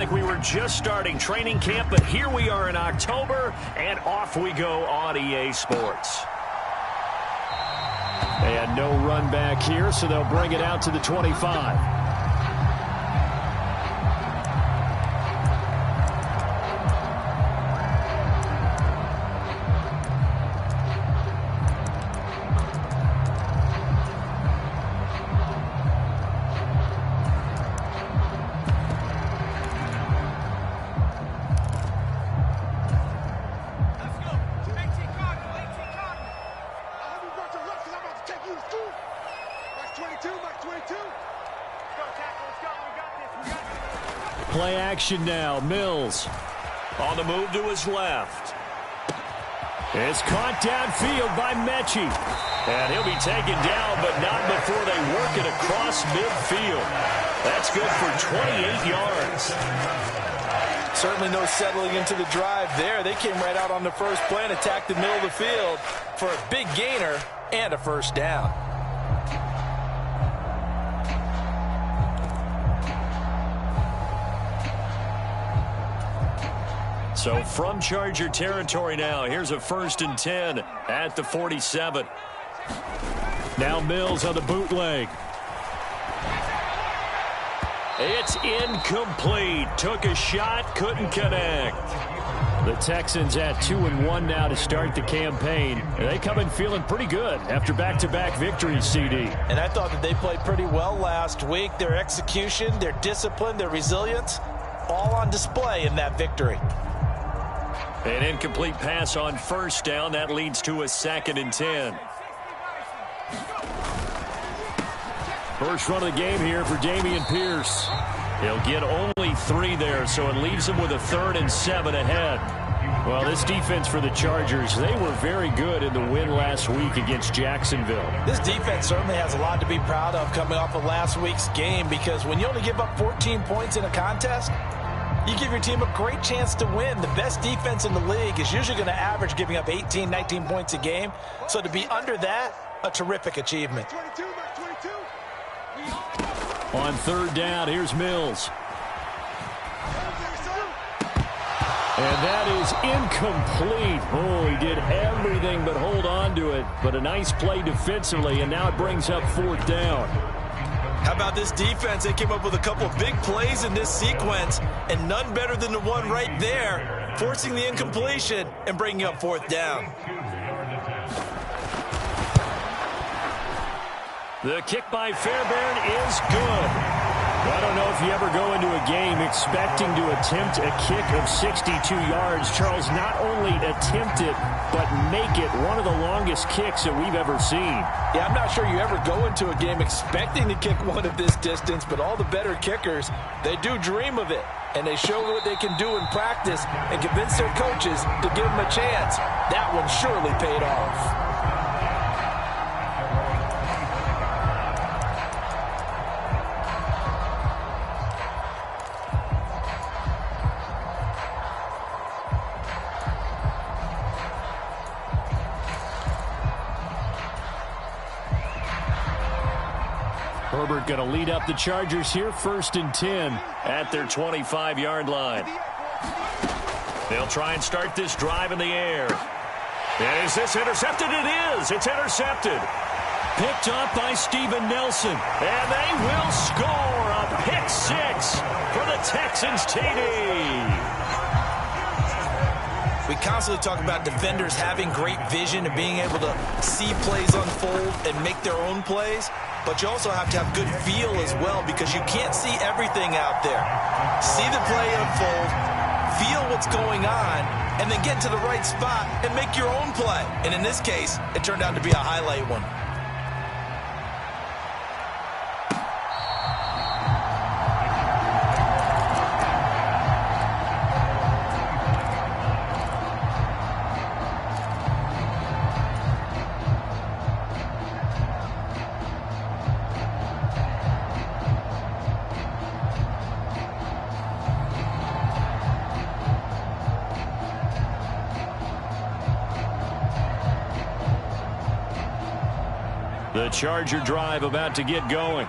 Like we were just starting training camp, but here we are in October, and off we go on EA Sports. And no run back here, so they'll bring it out to the 25. Play action now. Mills on the move to his left. It's caught downfield by Mechie. And he'll be taken down, but not before they work it across midfield. That's good for 28 yards. Certainly no settling into the drive there. They came right out on the first play and attacked the middle of the field for a big gainer and a first down. So from Charger territory now, here's a 1st and 10 at the 47. Now Mills on the bootleg. It's incomplete. Took a shot, couldn't connect. The Texans at 2-1 now to start the campaign. They come in feeling pretty good after back-to-back victories, CD. And I thought that they played pretty well last week. Their execution, their discipline, their resilience, all on display in that victory. An incomplete pass on 1st down. That leads to a 2nd and 10. First run of the game here for Dameon Pierce. He'll get only 3 there, so it leaves him with a 3rd and 7 ahead. Well, this defense for the Chargers, they were very good in the win last week against Jacksonville. This defense certainly has a lot to be proud of coming off of last week's game, because when you only give up 14 points in a contest, you give your team a great chance to win. The best defense in the league is usually going to average giving up 18, 19 points a game. So to be under that, a terrific achievement. On 3rd down, here's Mills. And that is incomplete. Oh, he did everything but hold on to it. But a nice play defensively, and now it brings up 4th down. How about this defense? They came up with a couple of big plays in this sequence, and none better than the one right there, forcing the incompletion and bringing up 4th down. The kick by Fairbairn is good. I don't know if you ever go into a game expecting to attempt a kick of 62 yards. Charles, not only attempt it, but make it one of the longest kicks that we've ever seen. Yeah, I'm not sure you ever go into a game expecting to kick one of this distance, but all the better kickers, they do dream of it. And they show what they can do in practice and convince their coaches to give them a chance. That one surely paid off. Herbert going to lead up the Chargers here, 1st and 10 at their 25-yard line. They'll try and start this drive in the air. And is this intercepted? It is. It's intercepted. Picked up by Steven Nelson. And they will score a pick 6 for the Texans TD. We constantly talk about defenders having great vision and being able to see plays unfold and make their own plays. But you also have to have good feel as well, because you can't see everything out there. See the play unfold, feel what's going on, and then get to the right spot and make your own play. And in this case, it turned out to be a highlight one. The Charger drive about to get going.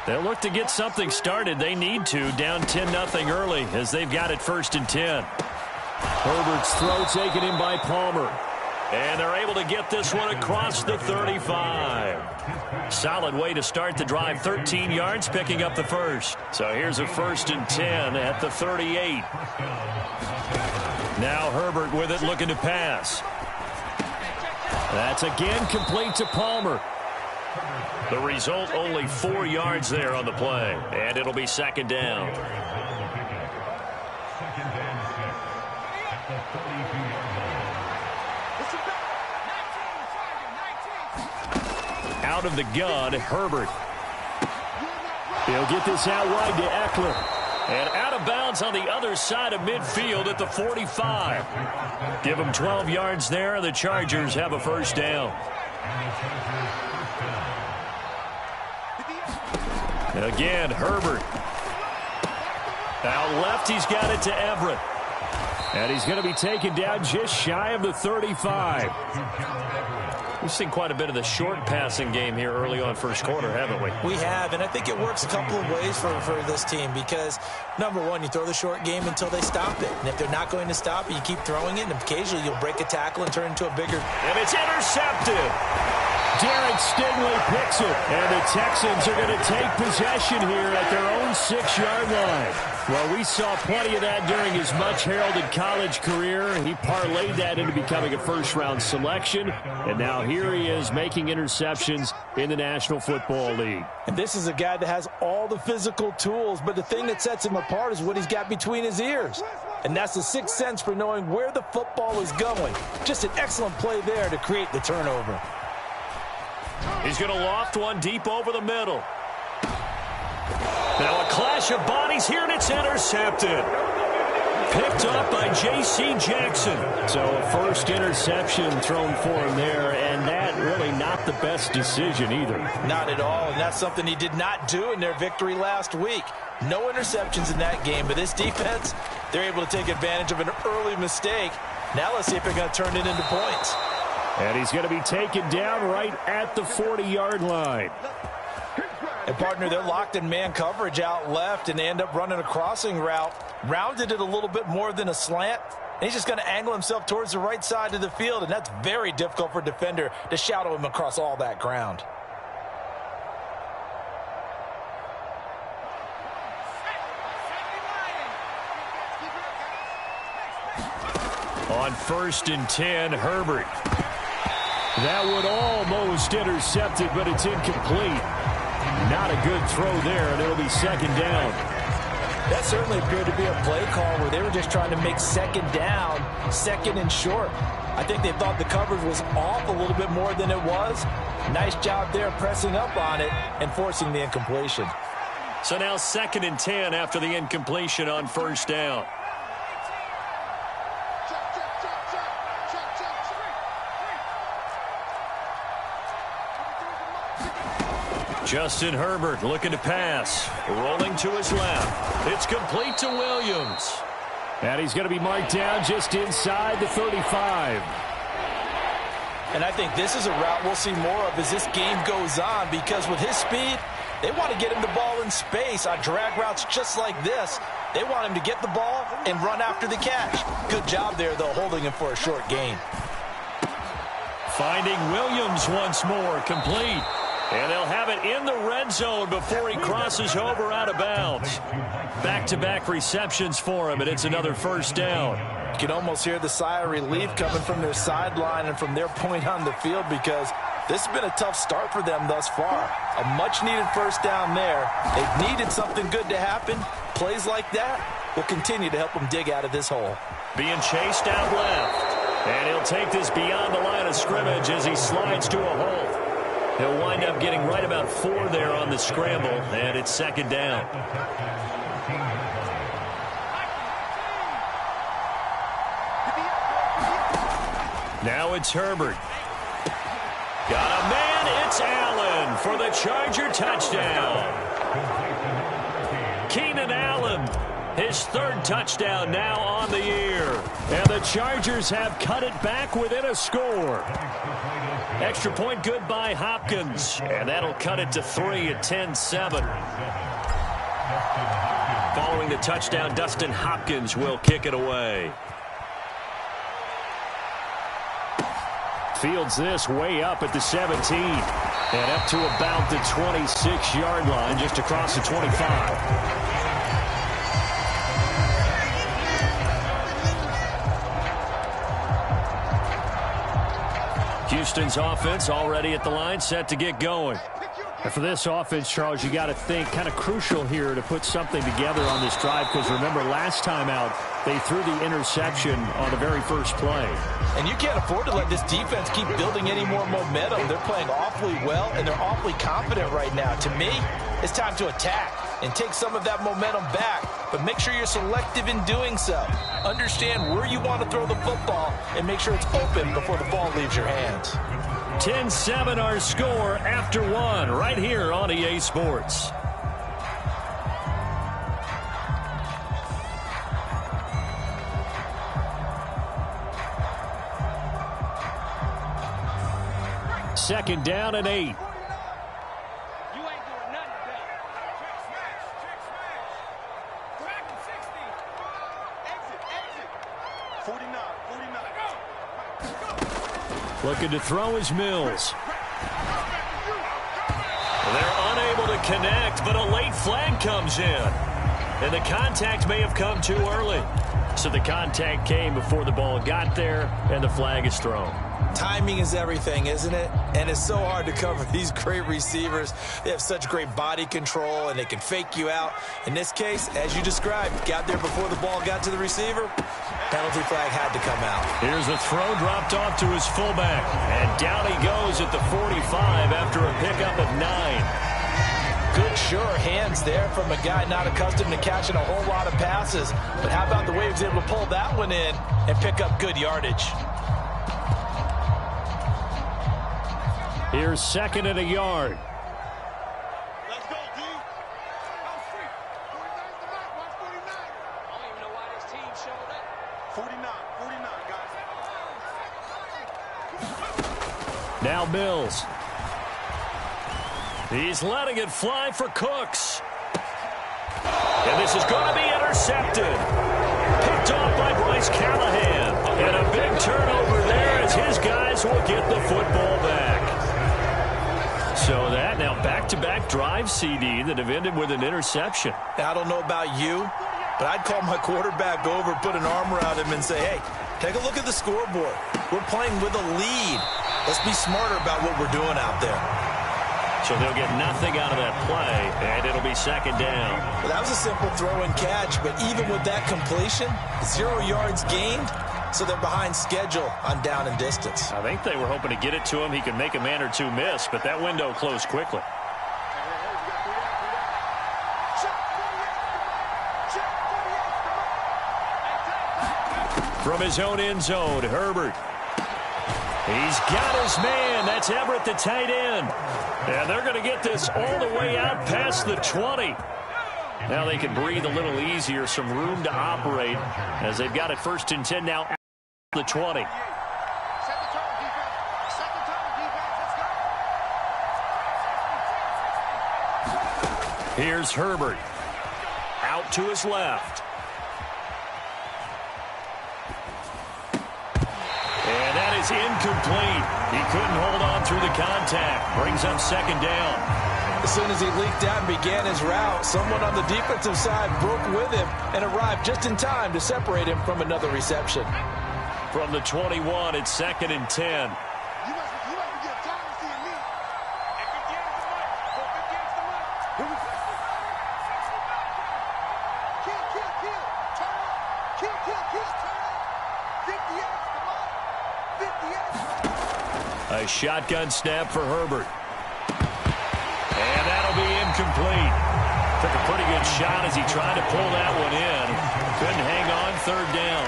They'll look to get something started. They need to, down 10-0 early as they've got it 1st and 10. Herbert's throw taken in by Palmer. And they're able to get this one across the 35. Solid way to start the drive. 13 yards, picking up the first. So here's a 1st and 10 at the 38. Now Herbert with it, looking to pass. That's again complete to Palmer. The result, only 4 yards there on the play. And it'll be 2nd down. Out of the gun, Herbert. He'll get this out wide to Eckler. And out of bounds on the other side of midfield at the 45. Give them 12 yards there. The Chargers have a 1st down. Again, Herbert. Out left, he's got it to Everett. And he's going to be taken down just shy of the 35. We've seen quite a bit of the short passing game here early on 1st quarter, haven't we? We have, and I think it works a couple of ways for this team because, number one, you throw the short game until they stop it. And if they're not going to stop it, you keep throwing it, and occasionally you'll break a tackle and turn into a bigger. And it's intercepted. Derek Stingley picks it, and the Texans are going to take possession here at their own 6-yard line. Well, we saw plenty of that during his much-heralded college career. He parlayed that into becoming a first-round selection, and now here he is making interceptions in the National Football League. And this is a guy that has all the physical tools, but the thing that sets him apart is what he's got between his ears. And that's the sixth sense for knowing where the football is going. Just an excellent play there to create the turnover. He's going to loft one deep over the middle. Now a clash of bodies here, and it's intercepted. Picked up by J.C. Jackson. So a first interception thrown for him there, and that really not the best decision either. Not at all, and that's something he did not do in their victory last week. No interceptions in that game, but this defense, they're able to take advantage of an early mistake. Now let's see if they're going to turn it into points. And he's going to be taken down right at the 40-yard line. And, partner, they're locked in man coverage out left, and they end up running a crossing route. Rounded it a little bit more than a slant. And he's just going to angle himself towards the right side of the field, and that's very difficult for a defender to shadow him across all that ground. On 1st and 10, Herbert. That would almost intercept it, but it's incomplete. Not a good throw there, and it'll be 2nd down. That certainly appeared to be a play call where they were just trying to make 2nd down, 2nd and short. I think they thought the coverage was off a little bit more than it was. Nice job there pressing up on it and forcing the incompletion. So now 2nd and 10 after the incompletion on 1st down. Justin Herbert looking to pass. Rolling to his left. It's complete to Williams. And he's going to be marked down just inside the 35. And I think this is a route we'll see more of as this game goes on, because with his speed, they want to get him the ball in space on drag routes just like this. They want him to get the ball and run after the catch. Good job there, though, holding him for a short gain. Finding Williams once more, complete. And they'll have it in the red zone before he crosses over out of bounds. Back-to-back receptions for him, and it's another 1st down. You can almost hear the sigh of relief coming from their sideline and from their point on the field, because this has been a tough start for them thus far. A much-needed 1st down there. They've needed something good to happen. Plays like that will continue to help them dig out of this hole. Being chased out left. And he'll take this beyond the line of scrimmage as he slides to a hole. He'll wind up getting right about 4 there on the scramble, and it's 2nd down. Now it's Herbert. Got a man, it's Allen for the Charger touchdown. Keenan Allen, his 3rd touchdown now on the year. And the Chargers have cut it back within a score. Extra point good by Hopkins. And that'll cut it to 3 at 10-7. throwing the touchdown. Dustin Hopkins will kick it away. Fields this way up at the 17. And up to about the 26-yard line, just across the 25. Houston's offense already at the line, set to get going. And for this offense, Charles, you got to think kind of crucial here to put something together on this drive, because remember last time out they threw the interception on the very first play. And you can't afford to let this defense keep building any more momentum. They're playing awfully well, and they're awfully confident right now. To me, it's time to attack and take some of that momentum back, but make sure you're selective in doing so. Understand where you want to throw the football and make sure it's open before the ball leaves your hands. 10-7 our score after one right here on EA Sports. Second down and 8. Looking to throw is Mills. They're unable to connect, but a late flag comes in. And the contact may have come too early. So the contact came before the ball got there, and the flag is thrown. Timing is everything, isn't it? And it's so hard to cover these great receivers. They have such great body control, and they can fake you out. In this case, as you described, got there before the ball got to the receiver. Penalty flag had to come out. Here's a throw dropped off to his fullback. And down he goes at the 45 after a pickup of 9. Good, sure hands there from a guy not accustomed to catching a whole lot of passes. But how about the way he was able to pull that one in and pick up good yardage? Here's second and a yard. Let's go, D. Free. 49's the mark. Watch 49. I don't even know why this team showed that. 49, guys. Now Mills. He's letting it fly for Cooks. And this is going to be intercepted. Picked off by Bryce Callahan. And a big turnover there as his guys will get the football back. So that now back-to-back drive, CD, that have ended with an interception. I don't know about you, but I'd call my quarterback over, put an arm around him, and say, hey, take a look at the scoreboard. We're playing with a lead. Let's be smarter about what we're doing out there. So they'll get nothing out of that play, and it'll be second down. Well, that was a simple throw and catch, but even with that completion, 0 yards gained, so they're behind schedule on down and distance. I think they were hoping to get it to him. He could make a man or two miss, but that window closed quickly. From his own end zone, Herbert. He's got his man. That's Everett, the tight end. And they're going to get this all the way out past the 20. Now they can breathe a little easier, some room to operate as they've got it first and 10 now at the 20. Here's Herbert. Out to his left. And that is incomplete. He couldn't hold on through the contact. Brings up second down. As soon as he leaked out and began his route, someone on the defensive side broke with him and arrived just in time to separate him from another reception. From the 21, it's second and 10. A shotgun snap for Herbert. And that'll be incomplete. Took a pretty good shot as he tried to pull that one in. Couldn't hang on, third down.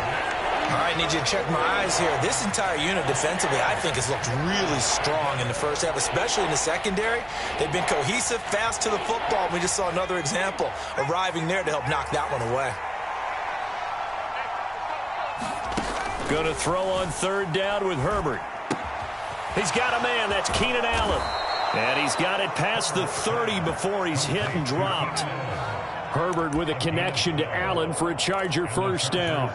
All right, need you to check my eyes here. This entire unit defensively, I think, has looked really strong in the first half, especially in the secondary. They've been cohesive, fast to the football. We just saw another example arriving there to help knock that one away. Going to throw on third down with Herbert. He's got a man. That's Keenan Allen. And he's got it past the 30 before he's hit and dropped. Herbert with a connection to Allen for a Charger first down.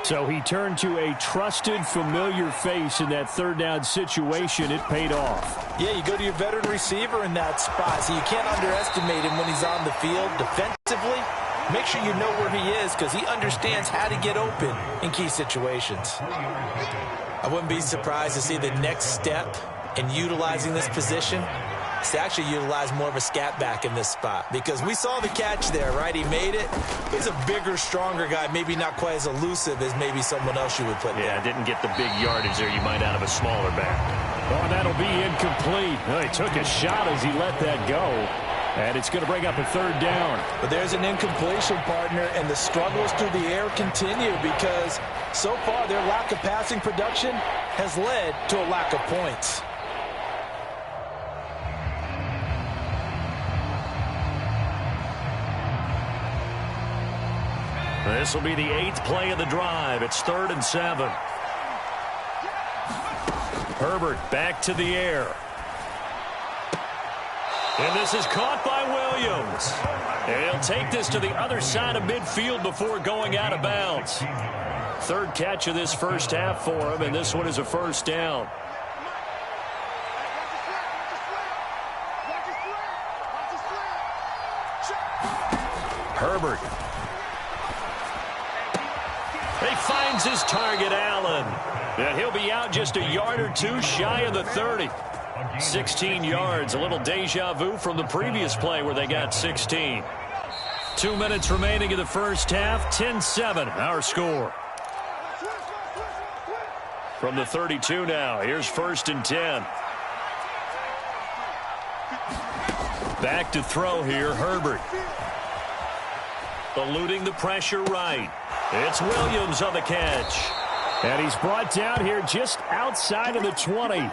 So he turned to a trusted, familiar face in that third down situation. It paid off. Yeah, you go to your veteran receiver in that spot, so you can't underestimate him when he's on the field defensively. Make sure you know where he is because he understands how to get open in key situations. I wouldn't be surprised to see the next step in utilizing this position is to actually utilize more of a scat back in this spot, because we saw the catch there, right? He made it. He's a bigger, stronger guy, maybe not quite as elusive as maybe someone else you would put there. Yeah, didn't get the big yardage there you might out of a smaller back. Oh, that'll be incomplete. Well, he took a shot as he let that go. And it's going to bring up a third down. But there's an incompletion, partner, and the struggles through the air continue because so far their lack of passing production has led to a lack of points. This will be the 8th play of the drive. It's 3rd and 7. Herbert back to the air. And this is caught by Williams. And he'll take this to the other side of midfield before going out of bounds. 3rd catch of this first half for him, and this one is a first down. Herbert. He finds his target, Allen. And he'll be out just a yard or two shy of the 30. 16 yards, a little deja vu from the previous play where they got 16. 2 minutes remaining in the first half, 10-7, our score. From the 32 now, here's 1st and 10. Back to throw here, Herbert. Eluding the pressure right. It's Williams on the catch. And he's brought down here just outside of the 20.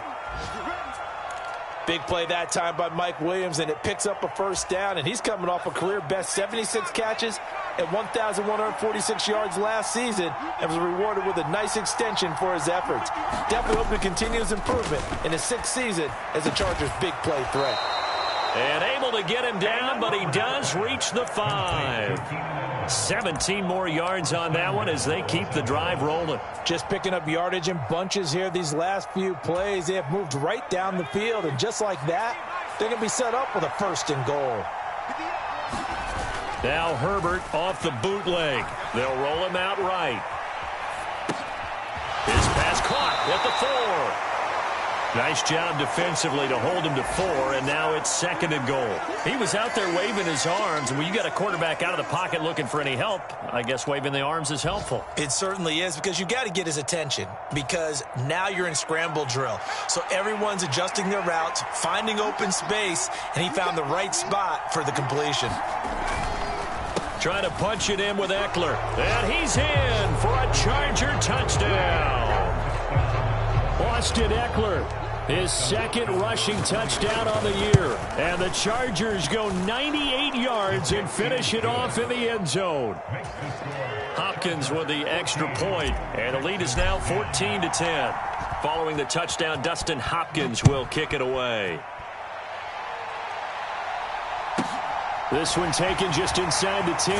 Big play that time by Mike Williams, and it picks up a first down, and he's coming off a career-best 76 catches and 1,146 yards last season and was rewarded with a nice extension for his efforts. Definitely hope to continue his improvement in his 6th season as a Chargers big play threat. And able to get him down, but he does reach the 5. 17 more yards on that one as they keep the drive rolling. Just picking up yardage in bunches here these last few plays. They have moved right down the field, and just like that, they're going to be set up with a 1st and goal. Now Herbert off the bootleg. They'll roll him out right. His pass caught at the 4. Nice job defensively to hold him to 4, and now it's 2nd and goal. He was out there waving his arms, and when you got a quarterback out of the pocket looking for any help, I guess waving the arms is helpful. It certainly is, because you got to get his attention, because now you're in scramble drill. So everyone's adjusting their routes, finding open space, and he found the right spot for the completion. Trying to punch it in with Eckler, and he's in for a Charger touchdown. Austin Eckler, his 2nd rushing touchdown on the year. And the Chargers go 98 yards and finish it off in the end zone. Hopkins with the extra point, and the lead is now 14-10. Following the touchdown, Dustin Hopkins will kick it away. This one taken just inside the 10.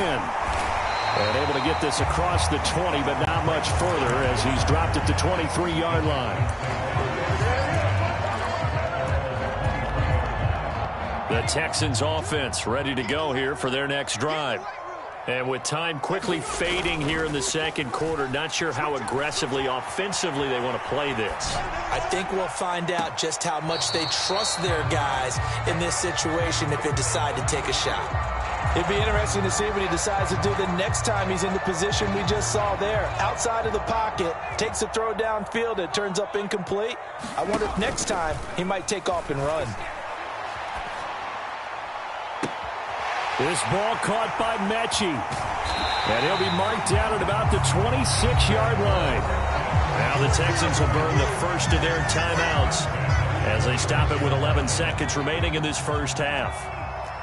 And able to get this across the 20, but not much further as he's dropped at the 23-yard line. The Texans offense ready to go here for their next drive. And with time quickly fading here in the 2nd quarter, not sure how aggressively, offensively they want to play this. I think we'll find out just how much they trust their guys in this situation if they decide to take a shot. It'd be interesting to see what he decides to do the next time he's in the position we just saw there. Outside of the pocket, takes a throw downfield, it turns up incomplete. I wonder if next time he might take off and run. This ball caught by Mechie. And he'll be marked down at about the 26-yard line. Now the Texans will burn the first of their timeouts as they stop it with 11 seconds remaining in this first half.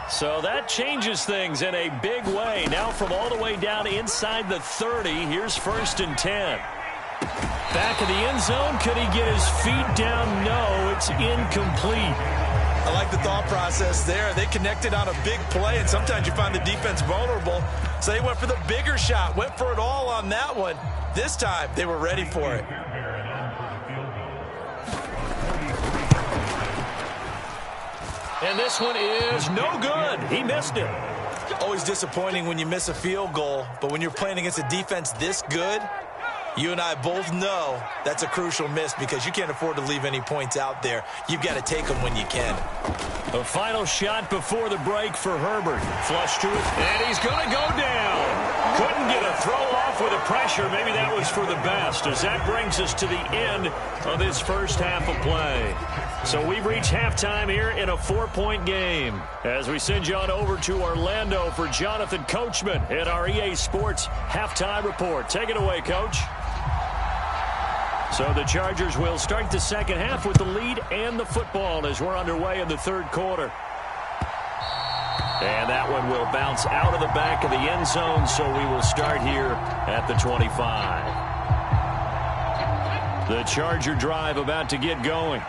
So that changes things in a big way. Now from all the way down inside the 30, here's 1st and 10. Back of the end zone, could he get his feet down? No, it's incomplete. I like the thought process there. They connected on a big play, and sometimes you find the defense vulnerable. So they went for the bigger shot, went for it all on that one. This time, they were ready for it. And this one is no good. He missed it. Always disappointing when you miss a field goal, but when you're playing against a defense this good, you and I both know that's a crucial miss because you can't afford to leave any points out there. You've got to take them when you can. A final shot before the break for Herbert. Flush to it, and he's going to go down. Couldn't get a throw off with the pressure. Maybe that was for the best, as that brings us to the end of this first half of play. So we've reached halftime here in a 4-point game. As we send you on over to Orlando for Jonathan Coachman at our EA Sports Halftime Report. Take it away, Coach. So the Chargers will start the second half with the lead and the football as we're underway in the third quarter. And that one will bounce out of the back of the end zone, so we will start here at the 25. The Charger drive about to get going.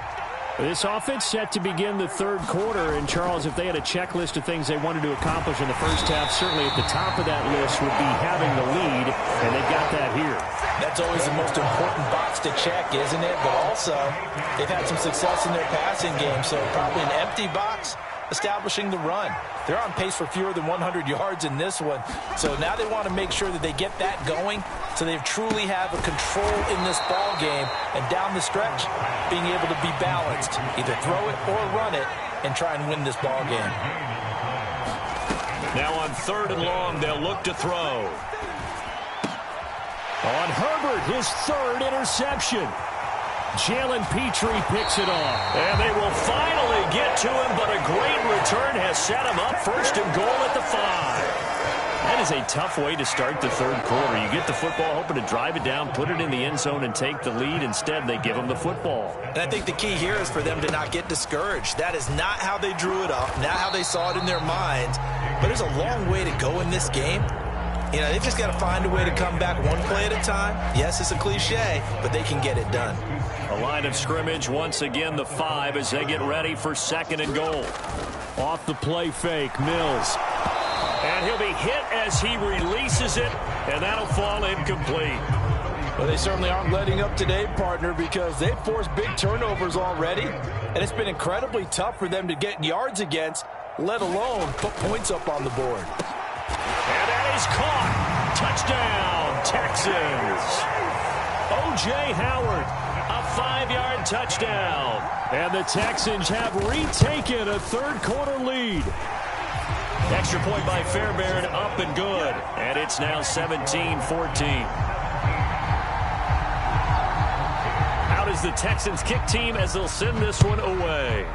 This offense set to begin the third quarter, and Charles, if they had a checklist of things they wanted to accomplish in the first half, certainly at the top of that list would be having the lead, and they've got that here. That's always the most important box to check, isn't it? But also, they've had some success in their passing game, so probably an empty box establishing the run. They're on pace for fewer than 100 yards in this one, so now they want to make sure that they get that going so they truly have a control in this ball game, and down the stretch, being able to be balanced, either throw it or run it, and try and win this ball game. Now on 3rd and long, they'll look to throw. On Herbert, his 3rd interception. Jalen Petrie picks it off. And they will finally get to him, but a great return has set him up 1st and goal at the 5. That is a tough way to start the third quarter. You get the football, hoping to drive it down, put it in the end zone, and take the lead. Instead, they give him the football. And I think the key here is for them to not get discouraged. That is not how they drew it up, not how they saw it in their minds. But there's a long way to go in this game. You know, they've just got to find a way to come back one play at a time. Yes, it's a cliche, but they can get it done. A line of scrimmage, once again the 5 as they get ready for 2nd and goal. Off the play fake, Mills. And he'll be hit as he releases it, and that'll fall incomplete. Well, they certainly aren't letting up today, partner, because they've forced big turnovers already, and it's been incredibly tough for them to get yards against, let alone put points up on the board. And that is caught. Touchdown, Texans. O.J. Howard, a 5-yard touchdown. And the Texans have retaken a third quarter lead. Extra point by Fairbairn, up and good. And it's now 17-14. Out is the Texans kick team as they'll send this one away.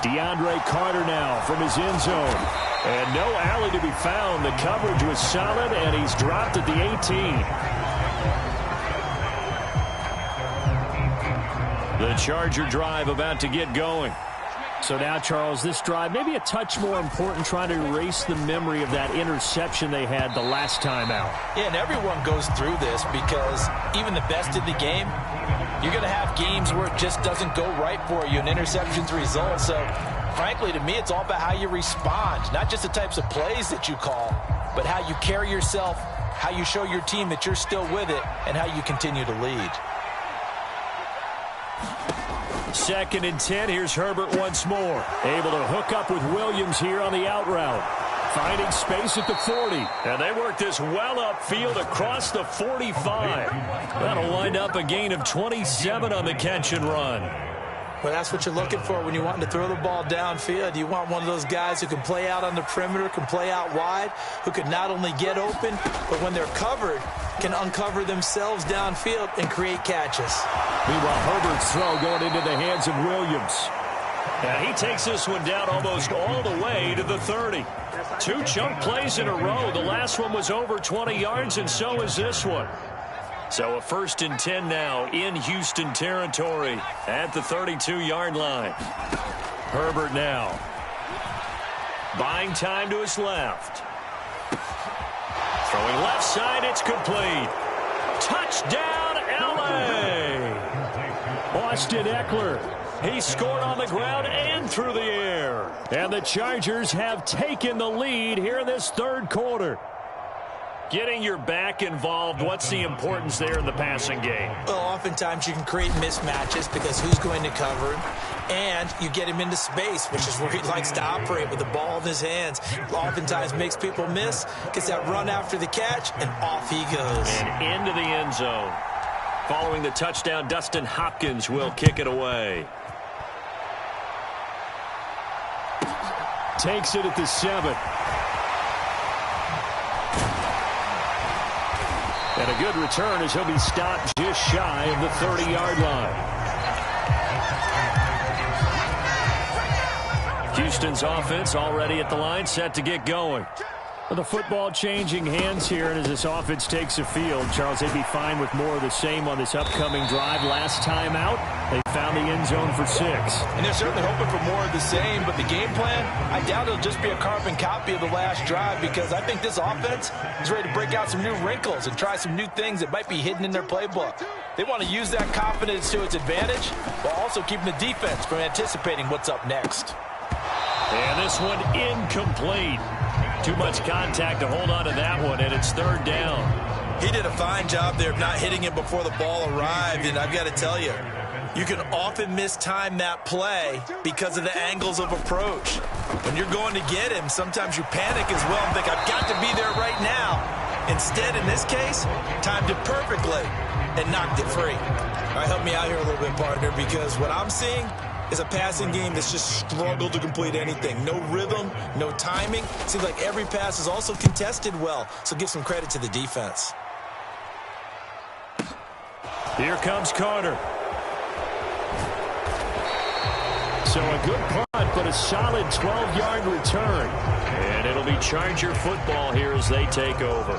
DeAndre Carter now from his end zone. And no alley to be found. The coverage was solid, and he's dropped at the 18. The Charger drive about to get going. So now, Charles, this drive maybe a touch more important, trying to erase the memory of that interception they had the last time out. Yeah, and everyone goes through this because even the best in the game, you're going to have games where it just doesn't go right for you, and interceptions result. So, frankly, to me, it's all about how you respond, not just the types of plays that you call, but how you carry yourself, how you show your team that you're still with it, and how you continue to lead. 2nd and 10. Here's Herbert once more. Able to hook up with Williams here on the out route. Finding space at the 40. And they work this well upfield across the 45. That'll wind up a gain of 27 on the catch and run. Well, that's what you're looking for when you want to throw the ball downfield. You want one of those guys who can play out on the perimeter, can play out wide, who can not only get open, but when they're covered, can uncover themselves downfield and create catches. Meanwhile, Herbert's throw going into the hands of Williams. And he takes this one down almost all the way to the 30. 2 chunk plays in a row. The last one was over 20 yards, and so is this one. So a 1st and 10 now in Houston territory at the 32-yard line. Herbert now. Buying time to his left. Throwing left side, it's complete. Touchdown, L.A. Austin Eckler. He scored on the ground and through the air. And the Chargers have taken the lead here in this third quarter. Getting your back involved, what's the importance there in the passing game? Well, oftentimes you can create mismatches because who's going to cover him? And you get him into space, which is where he likes to operate with the ball in his hands. Oftentimes makes people miss, gets that run after the catch, and off he goes. And into the end zone. Following the touchdown, Dustin Hopkins will kick it away. Takes it at the 7. And a good return as he'll be stopped just shy of the 30-yard line. Houston's offense already at the line, set to get going. Well, the football changing hands here, and as this offense takes the field, Charles, they'd be fine with more of the same on this upcoming drive. Last time out, they found the end zone for 6. And they're certainly hoping for more of the same, but the game plan, I doubt it'll just be a carbon copy of the last drive, because I think this offense is ready to break out some new wrinkles and try some new things that might be hidden in their playbook. They want to use that confidence to its advantage while also keeping the defense from anticipating what's up next. And this one incomplete. Too much contact to hold on to that one, and it's third down. He did a fine job there of not hitting it before the ball arrived, and I've got to tell you, you can often mistime that play because of the angles of approach. When you're going to get him, sometimes you panic as well and think, I've got to be there right now. Instead, in this case, timed it perfectly and knocked it free. All right, help me out here a little bit, partner, because what I'm seeing is a passing game that's just struggled to complete anything. No rhythm, no timing. Seems like every pass is also contested well, so give some credit to the defense. Here comes Carter. So a good punt, but a solid 12-yard return. And it'll be Charger football here as they take over.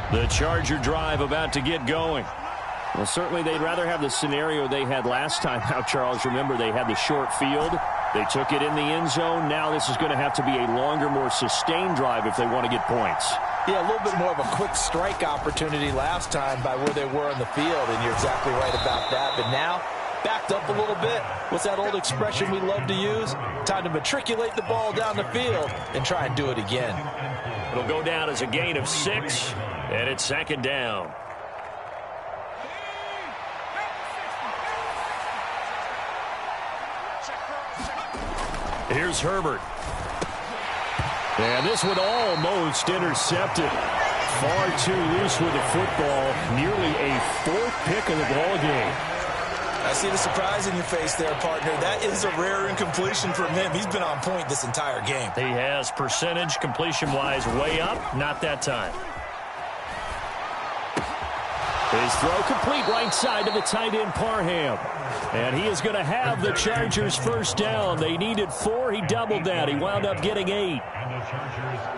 The Charger drive about to get going. Well, certainly they'd rather have the scenario they had last time out, Charles. Remember, they had the short field. They took it in the end zone. Now this is going to have to be a longer, more sustained drive if they want to get points. Yeah, a little bit more of a quick strike opportunity last time by where they were in the field, and you're exactly right about that. But now, backed up a little bit. What's that old expression we love to use? Time to matriculate the ball down the field and try and do it again. It'll go down as a gain of 6, and it's second down. Here's Herbert. And this one almost intercepted. Far too loose with the football. Nearly a 4th pick of the ball game. I see the surprise in your face there, partner. That is a rare incompletion from him. He's been on point this entire game. He has percentage completion-wise way up. Not that time. His throw complete right side to the tight end Parham. And he is going to have the Chargers first down. They needed 4. He doubled that. He wound up getting 8.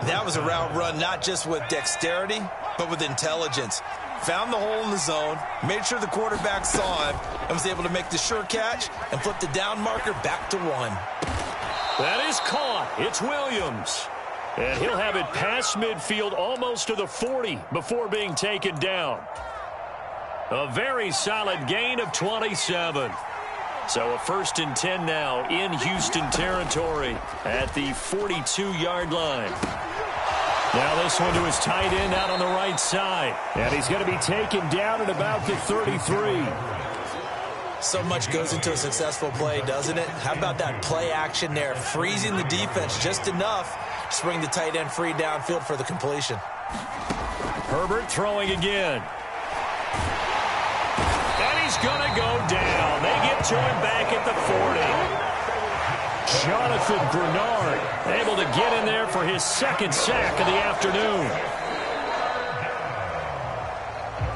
That was a route run not just with dexterity, but with intelligence. Found the hole in the zone, made sure the quarterback saw him, and was able to make the sure catch and flip the down marker back to 1. That is caught. It's Williams. And he'll have it past midfield almost to the 40 before being taken down. A very solid gain of 27. So a 1st and 10 now in Houston territory at the 42-yard line. Now this one to his tight end out on the right side. And he's going to be taken down at about the 33. So much goes into a successful play, doesn't it? How about that play action there? Freezing the defense just enough to bring the tight end free downfield for the completion. Herbert throwing again. And he's going to go down. They get to him back at the 40. Jonathan Bernard able to get in there for his 2nd sack of the afternoon.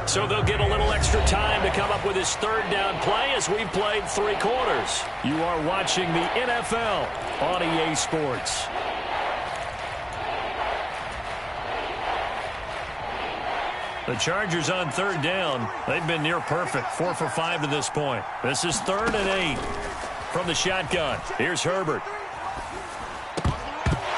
So they'll get a little extra time to come up with his 3rd down play as we've played 3 quarters. You are watching the NFL on EA Sports. The Chargers on 3rd down. They've been near perfect. 4 for 5 to this point. This is 3rd and 8 from the shotgun. Here's Herbert.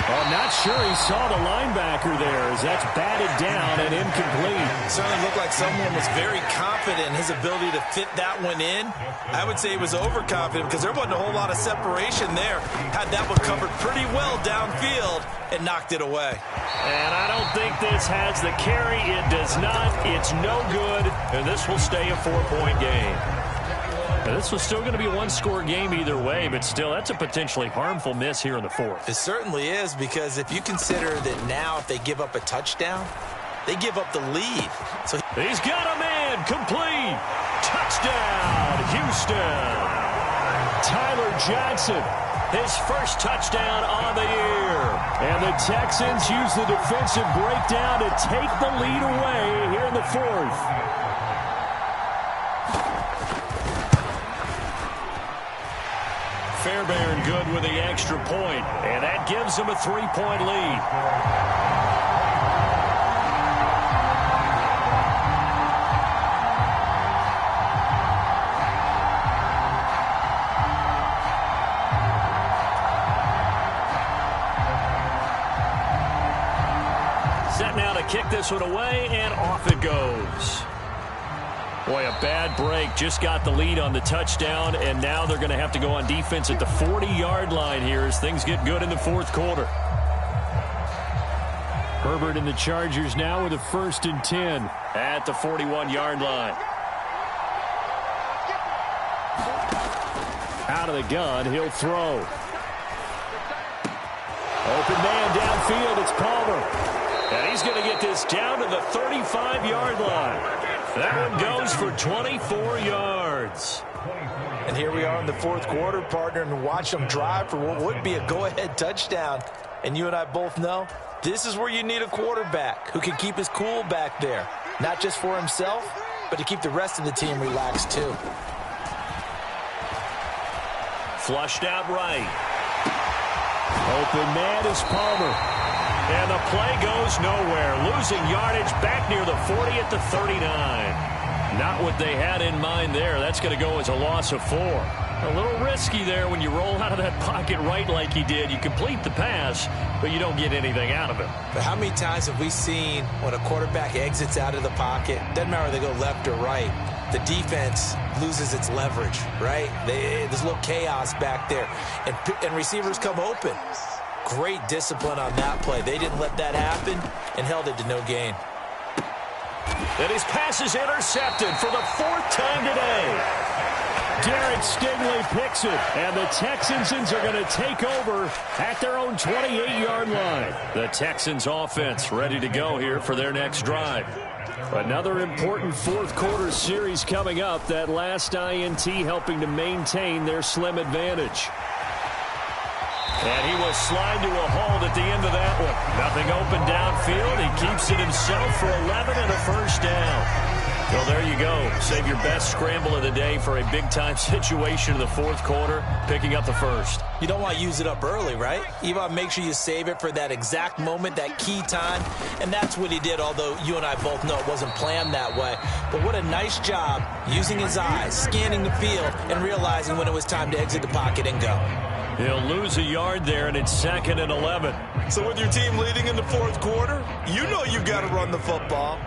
I'm not sure he saw the linebacker there as that's batted down and incomplete. Certainly looked like someone was very confident in his ability to fit that one in. I would say he was overconfident because there wasn't a whole lot of separation there. Had that one covered pretty well downfield and knocked it away. And I don't think this has the carry. It does not. It's no good. And this will stay a 4-point game. Now, this was still going to be a one-score game either way, but still, that's a potentially harmful miss here in the fourth. It certainly is, because if you consider that now if they give up a touchdown, they give up the lead. So he's got a man, complete. Touchdown, Houston. Tyler Johnson, his first touchdown on the year. And the Texans use the defensive breakdown to take the lead away here in the fourth. Fairbairn good with the extra point, and that gives them a 3-point lead. Set now to kick this one away, and off it goes. Boy, a bad break. Just got the lead on the touchdown, and now they're going to have to go on defense at the 40-yard line here as things get good in the fourth quarter. Herbert and the Chargers now with a 1st and 10 at the 41-yard line. Out of the gun, he'll throw. Open man downfield, it's Palmer. And he's going to get this down to the 35-yard line. That one goes for 24 yards. And here we are in the fourth quarter, partner, and watch them drive for what would be a go-ahead touchdown. And you and I both know this is where you need a quarterback who can keep his cool back there. Not just for himself, but to keep the rest of the team relaxed too. Flushed out right. Open man is Palmer. And the play goes nowhere. Losing yardage back near the 40 at the 39. Not what they had in mind there. That's going to go as a loss of 4. A little risky there when you roll out of that pocket right like he did. You complete the pass, but you don't get anything out of it. But how many times have we seen when a quarterback exits out of the pocket, doesn't matter whether they go left or right, the defense loses its leverage, right? There's a little chaos back there, and receivers come open. Great discipline on that play. They didn't let that happen and held it to no gain. And his pass is intercepted for the 4th time today. Derek Stingley picks it, and the Texans are going to take over at their own 28-yard line. The Texans offense ready to go here for their next drive. Another important fourth quarter series coming up. That last INT helping to maintain their slim advantage. And he will slide to a halt at the end of that one. Nothing open downfield. He keeps it himself for 11 and a first down. Well, there you go. Save your best scramble of the day for a big-time situation in the fourth quarter, picking up the first. You don't want to use it up early, right? You want to make sure you save it for that exact moment, that key time. And that's what he did, although you and I both know it wasn't planned that way. But what a nice job using his eyes, scanning the field, and realizing when it was time to exit the pocket and go. He'll lose a yard there, and it's 2nd and 11. So with your team leading in the fourth quarter, you know you've got to run the football.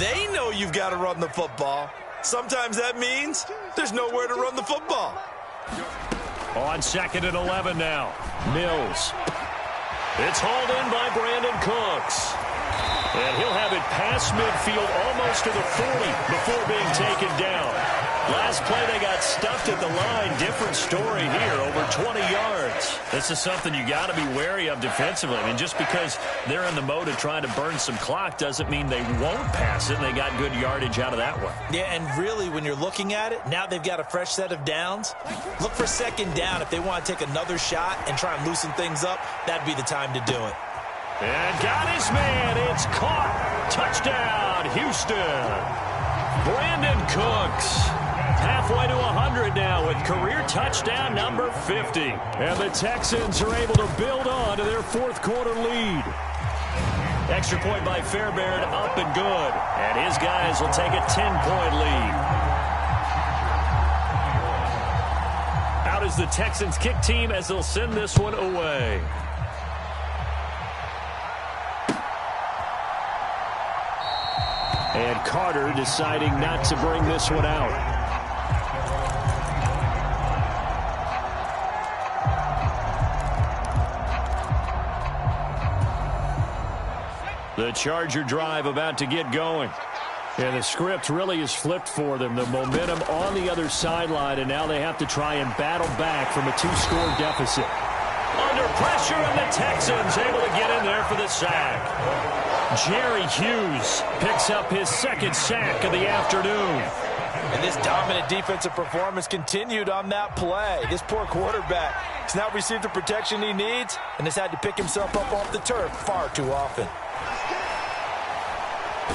They know you've got to run the football. Sometimes that means there's nowhere to run the football. On 2nd and 11 now. Mills. It's hauled in by Brandon Cooks. And he'll have it past midfield almost to the 40 before being taken down. Last play, they got stuffed at the line. Different story here, over 20 yards. This is something you got to be wary of defensively. I mean, just because they're in the mode of trying to burn some clock doesn't mean they won't pass it, and they got good yardage out of that one. Yeah, and really, when you're looking at it, now they've got a fresh set of downs. Look for 2nd down. If they want to take another shot and try and loosen things up, that'd be the time to do it. And got his man. It's caught. Touchdown, Houston. Brandon Cooks. Halfway to 100 now with career touchdown number 50. And the Texans are able to build on to their fourth quarter lead. Extra point by Fairbairn, up and good. And his guys will take a 10-point lead. Out is the Texans kick team as they'll send this one away. And Carter deciding not to bring this one out. The Charger drive about to get going. And the script really is flipped for them. The momentum on the other sideline, and now they have to try and battle back from a 2-score deficit. Under pressure, and the Texans able to get in there for the sack. Jerry Hughes picks up his second sack of the afternoon. And this dominant defensive performance continued on that play. This poor quarterback has now received the protection he needs and has had to pick himself up off the turf far too often.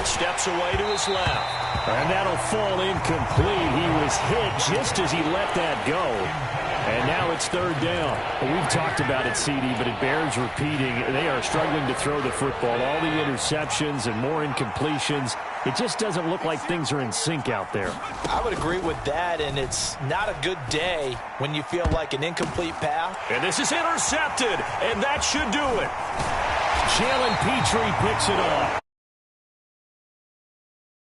Steps away to his left. And that'll fall incomplete. He was hit just as he let that go. And now it's third down. We've talked about it, CD, but it bears repeating. They are struggling to throw the football. All the interceptions and more incompletions. It just doesn't look like things are in sync out there. I would agree with that, and it's not a good day when you feel like an incomplete pass. And this is intercepted, and that should do it. Jalen Petrie picks it off.